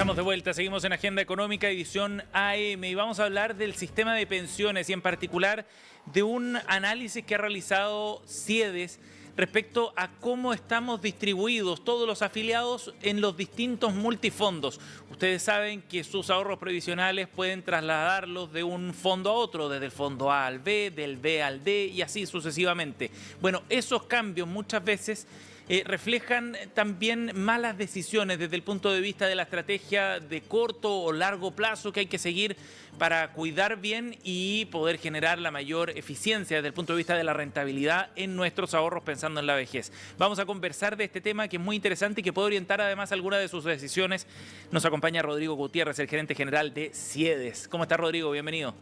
Estamos de vuelta, seguimos en Agenda Económica, edición AM, y vamos a hablar del sistema de pensiones y en particular de un análisis que ha realizado CIEDES respecto a cómo estamos distribuidos todos los afiliados en los distintos multifondos. Ustedes saben que sus ahorros previsionales pueden trasladarlos de un fondo a otro, desde el fondo A al B, del B al D y así sucesivamente. Bueno, esos cambios muchas veces reflejan también malas decisiones desde el punto de vista de la estrategia de corto o largo plazo que hay que seguir para cuidar bien y poder generar la mayor eficiencia desde el punto de vista de la rentabilidad en nuestros ahorros pensando en la vejez. Vamos a conversar de este tema que es muy interesante y que puede orientar además algunas de sus decisiones. Nos acompaña Rodrigo Gutiérrez, el gerente general de CIEDES. ¿Cómo está, Rodrigo? Bienvenido.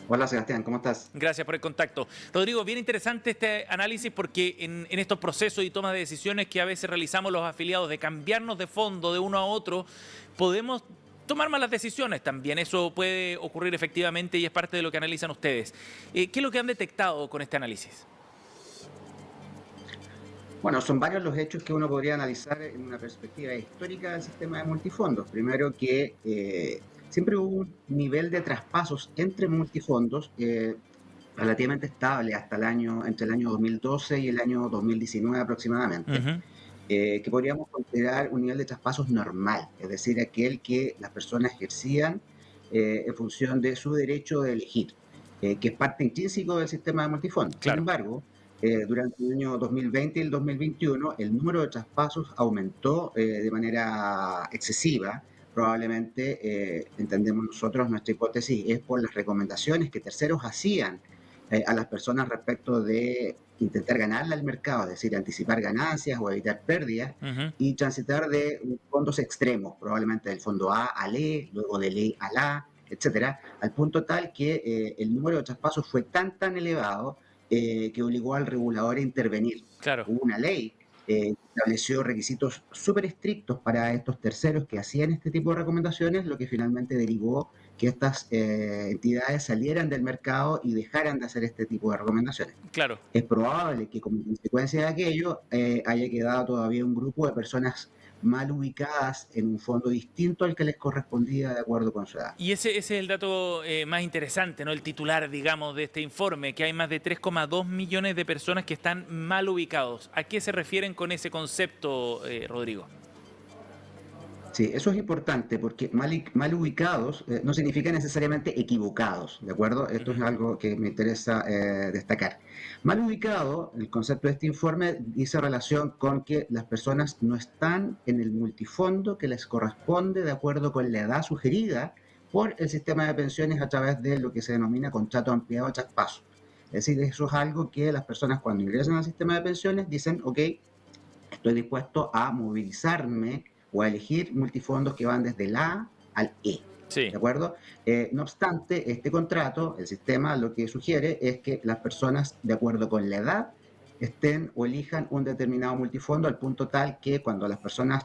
Hola Sebastián, ¿cómo estás? Gracias por el contacto. Rodrigo, bien interesante este análisis porque en estos procesos y tomas de decisiones que a veces realizamos los afiliados de cambiarnos de fondo de uno a otro, podemos tomar malas decisiones también. Eso puede ocurrir efectivamente y es parte de lo que analizan ustedes. ¿Qué es lo que han detectado con este análisis? Bueno, son varios los hechos que uno podría analizar en una perspectiva histórica del sistema de multifondos. Primero que siempre hubo un nivel de traspasos entre multifondos relativamente estable hasta entre el año 2012 y el año 2019 aproximadamente, que podríamos considerar un nivel de traspasos normal, es decir, aquel que las personas ejercían en función de su derecho de elegir, que es parte intrínseco del sistema de multifondos. Claro. Sin embargo, durante el año 2020 y el 2021, el número de traspasos aumentó de manera excesiva. Probablemente, entendemos nosotros, nuestra hipótesis es por las recomendaciones que terceros hacían a las personas respecto de intentar ganarle al mercado, es decir, anticipar ganancias o evitar pérdidas y transitar de fondos extremos, probablemente del fondo A al E, luego del E al A, etcétera, al punto tal que el número de traspasos fue tan elevado que obligó al regulador a intervenir. Claro. Hubo una ley que estableció requisitos súper estrictos para estos terceros que hacían este tipo de recomendaciones, lo que finalmente derivó que estas entidades salieran del mercado y dejaran de hacer este tipo de recomendaciones. Claro. Es probable que como consecuencia de aquello haya quedado todavía un grupo de personas mal ubicadas en un fondo distinto al que les correspondía de acuerdo con su edad. Y ese es el dato más interesante, ¿no? El titular, digamos, de este informe, que hay más de 3,2 millones de personas que están mal ubicados. ¿A qué se refieren con ese concepto, Rodrigo? Sí, eso es importante porque mal ubicados no significa necesariamente equivocados, ¿de acuerdo? Esto es algo que me interesa destacar. Mal ubicado, el concepto de este informe dice relación con que las personas no están en el multifondo que les corresponde de acuerdo con la edad sugerida por el sistema de pensiones a través de lo que se denomina contrato ampliado de traspaso. Es decir, eso es algo que las personas cuando ingresan al sistema de pensiones dicen, ok, estoy dispuesto a movilizarme o a elegir multifondos que van desde el A al E. Sí. ¿De acuerdo? No obstante, este contrato, el sistema, lo que sugiere es que las personas, de acuerdo con la edad, estén o elijan un determinado multifondo al punto tal que cuando las personas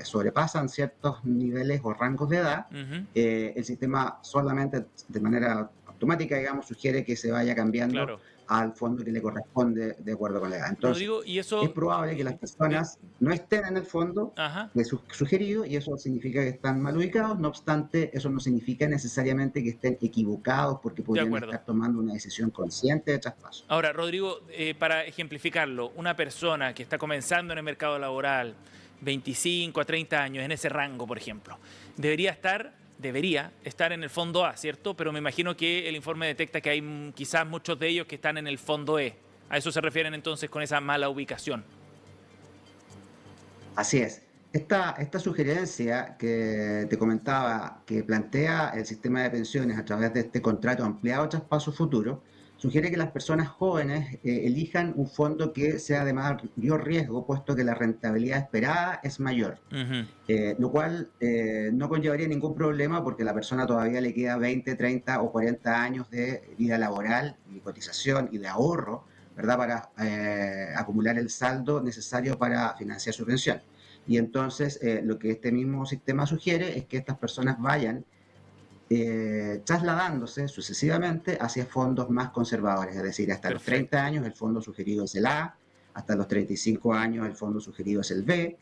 sobrepasan ciertos niveles o rangos de edad, el sistema solamente de manera automática, digamos, sugiere que se vaya cambiando Claro. al fondo que le corresponde de acuerdo con la edad. Entonces, Rodrigo, y eso es probable que las personas no estén en el fondo de sugerido y eso significa que están mal ubicados. No obstante, eso no significa necesariamente que estén equivocados porque podrían estar tomando una decisión consciente de traspaso. Ahora, Rodrigo, para ejemplificarlo, una persona que está comenzando en el mercado laboral, 25 a 30 años, en ese rango, por ejemplo, debería estar en el fondo A, ¿cierto? Pero me imagino que el informe detecta que hay quizás muchos de ellos que están en el fondo E. ¿A eso se refieren entonces con esa mala ubicación? Así es. Esta sugerencia que te comentaba, que plantea el sistema de pensiones a través de este contrato ampliado de traspaso futuro, sugiere que las personas jóvenes elijan un fondo que sea de mayor riesgo, puesto que la rentabilidad esperada es mayor. Lo cual no conllevaría ningún problema porque a la persona todavía le queda 20, 30 o 40 años de vida laboral y cotización y de ahorro, ¿verdad?, para acumular el saldo necesario para financiar su pensión. Y entonces lo que este mismo sistema sugiere es que estas personas vayan trasladándose sucesivamente hacia fondos más conservadores, es decir, hasta los 30 años el fondo sugerido es el A, hasta los 35 años el fondo sugerido es el B,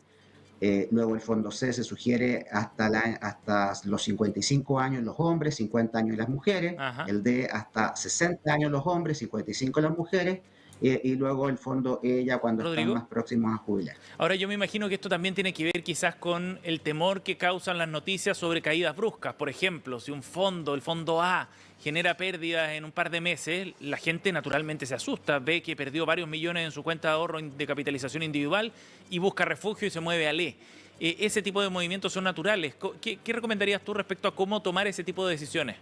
Luego el fondo C se sugiere hasta los 55 años los hombres, 50 años las mujeres. Ajá. El D hasta 60 años los hombres, 55 las mujeres. Y luego el fondo E ya cuando están Rodrigo. más próximos a jubilar. Ahora yo me imagino que esto también tiene que ver quizás con el temor que causan las noticias sobre caídas bruscas. Por ejemplo, si un fondo, el fondo A, genera pérdidas en un par de meses, la gente naturalmente se asusta, ve que perdió varios millones en su cuenta de ahorro de capitalización individual y busca refugio y se mueve al E. Ese tipo de movimientos son naturales. ¿Qué recomendarías tú respecto a cómo tomar ese tipo de decisiones?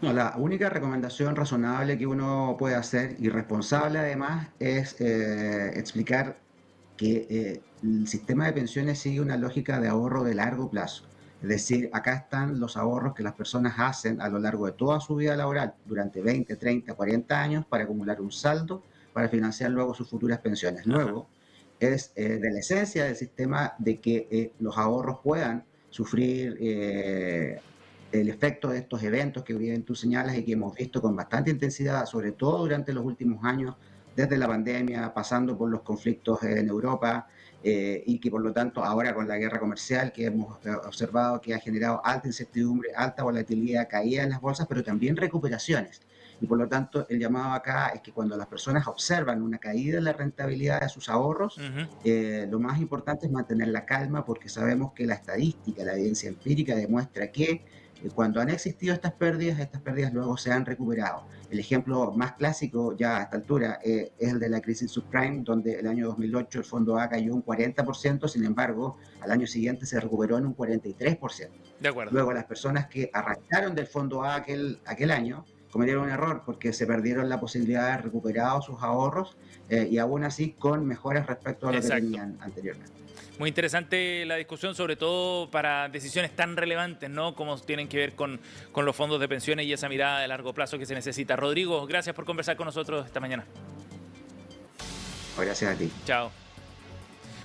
No, la única recomendación razonable que uno puede hacer y responsable además es explicar que el sistema de pensiones sigue una lógica de ahorro de largo plazo. Es decir, acá están los ahorros que las personas hacen a lo largo de toda su vida laboral, durante 20, 30, 40 años, para acumular un saldo, para financiar luego sus futuras pensiones. Ajá. Luego, es de la esencia del sistema de que los ahorros puedan sufrir el efecto de estos eventos que bien tú señalas y que hemos visto con bastante intensidad, sobre todo durante los últimos años, desde la pandemia, pasando por los conflictos en Europa, y que por lo tanto ahora con la guerra comercial que hemos observado que ha generado alta incertidumbre, alta volatilidad, caída en las bolsas, pero también recuperaciones. Y por lo tanto el llamado acá es que cuando las personas observan una caída en la rentabilidad de sus ahorros, Ujú. lo más importante es mantener la calma porque sabemos que la estadística, la evidencia empírica demuestra que cuando han existido estas pérdidas luego se han recuperado. El ejemplo más clásico ya a esta altura es el de la crisis subprime, donde el año 2008 el fondo A cayó un 40%, sin embargo, al año siguiente se recuperó en un 43%. De acuerdo. Luego, las personas que arrancaron del fondo A aquel año cometieron un error porque se perdieron la posibilidad de haber recuperado sus ahorros y aún así con mejoras respecto a lo que Exacto. tenían anteriormente. Muy interesante la discusión, sobre todo para decisiones tan relevantes, ¿no? Como tienen que ver con los fondos de pensiones y esa mirada de largo plazo que se necesita. Rodrigo, gracias por conversar con nosotros esta mañana. Gracias a ti. Chao.